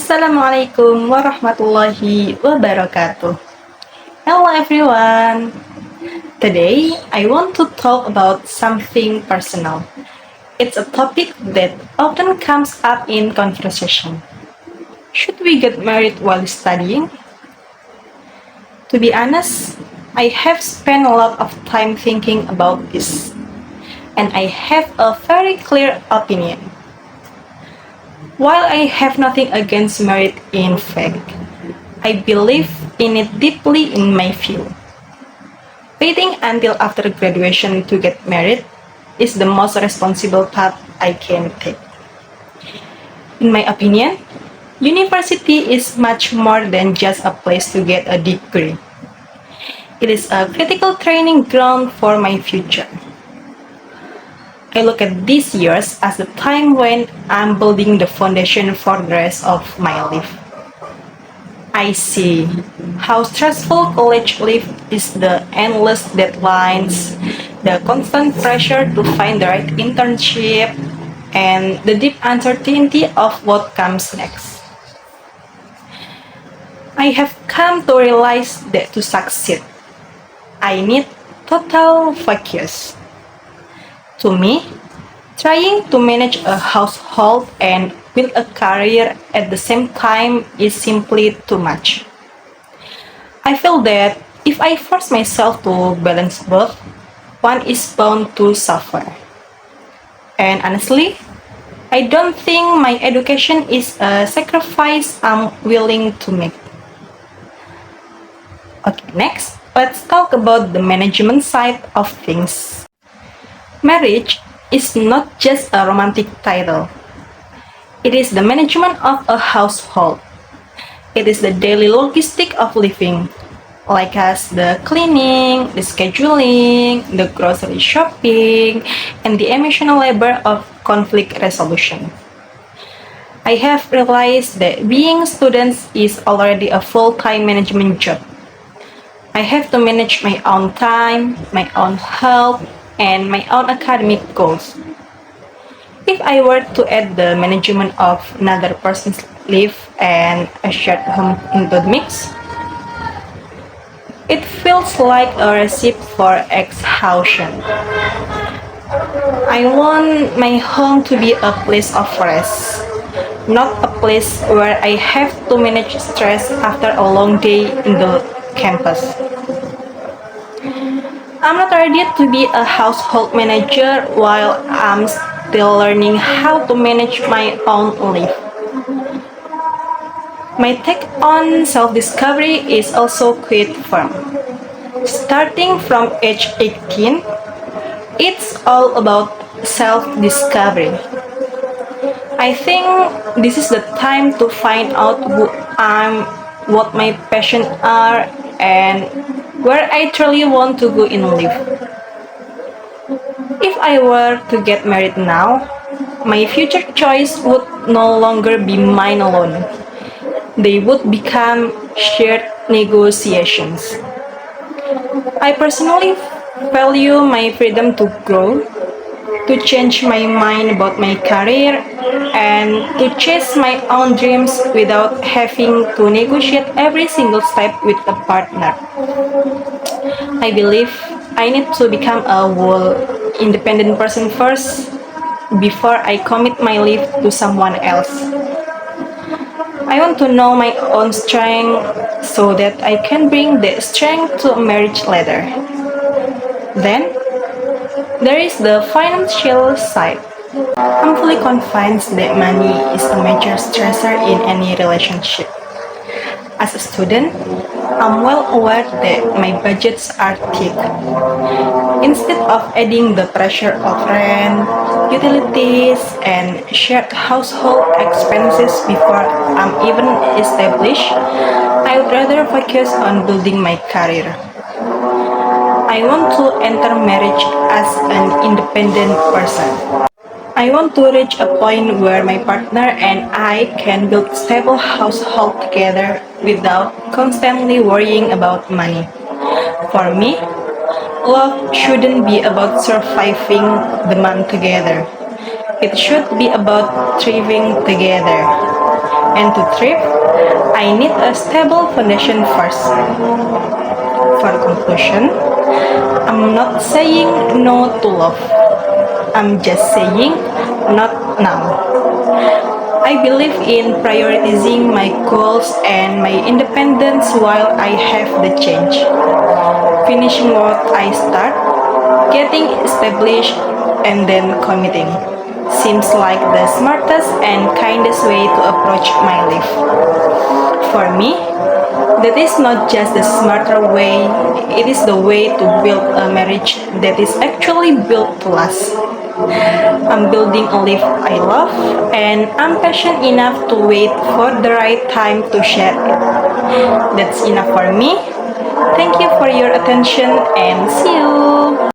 Assalamualaikum warahmatullahi wabarakatuh. Hello everyone. Today I want to talk about something personal. It's a topic that often comes up in conversation. Should we get married while studying? To be honest, I have spent a lot of time thinking about this, and I have a very clear opinion. While I have nothing against marriage in fact, I believe in it deeply in my view. Waiting until after graduation to get married is the most responsible path I can take. In my opinion, university is much more than just a place to get a degree. It is a critical training ground for my future. I look at these years as the time when I'm building the foundation for the rest of my life. I see how stressful college life is, the endless deadlines, the constant pressure to find the right internship, and the deep uncertainty of what comes next. I have come to realize that to succeed, I need total focus. To me, trying to manage a household and build a career at the same time is simply too much. I feel that if I force myself to balance both, one is bound to suffer. And honestly, I don't think my education is a sacrifice I'm willing to make. Okay, next, let's talk about the management side of things. Marriage is not just a romantic title. It is the management of a household. It is the daily logistic of living, like as the cleaning, the scheduling, the grocery shopping, and the emotional labor of conflict resolution. I have realized that being students is already a full-time management job. I have to manage my own time, my own health, and my own academic goals. If I were to add the management of another person's life and a shared home into the mix, it feels like a recipe for exhaustion. I want my home to be a place of rest, not a place where I have to manage stress after a long day in the campus. I'm not ready to be a household manager while I'm still learning how to manage my own life. My take on self-discovery is also quite firm. Starting from age 18, it's all about self-discovery. I think this is the time to find out who I'm, what my passions are, and where I truly want to go in life. If I were to get married now, my future choice would no longer be mine alone. They would become shared negotiations. I personally value my freedom to grow, to change my mind about my career, and to chase my own dreams without having to negotiate every single step with a partner. I believe I need to become a whole independent person first before I commit my life to someone else. I want to know my own strength so that I can bring that strength to a marriage later. Then, there is the financial side. I'm fully convinced that money is a major stressor in any relationship. As a student, I'm well aware that my budgets are thick. Instead of adding the pressure of rent, utilities, and shared household expenses before I'm even established, I would rather focus on building my career. I want to enter marriage as an independent person. I want to reach a point where my partner and I can build stable household together without constantly worrying about money. For me, love shouldn't be about surviving the month together. It should be about thriving together. And to thrive, I need a stable foundation first. For conclusion, I'm not saying no to love. I'm just saying not now. I believe in prioritizing my goals and my independence while I have the change. Finishing what I start, getting established, and then committing seems like the smartest and kindest way to approach my life. For me, that is not just the smarter way, it is the way to build a marriage that is actually built to last. I'm building a life I love, and I'm patient enough to wait for the right time to share it. That's enough for me. Thank you for your attention, and see you!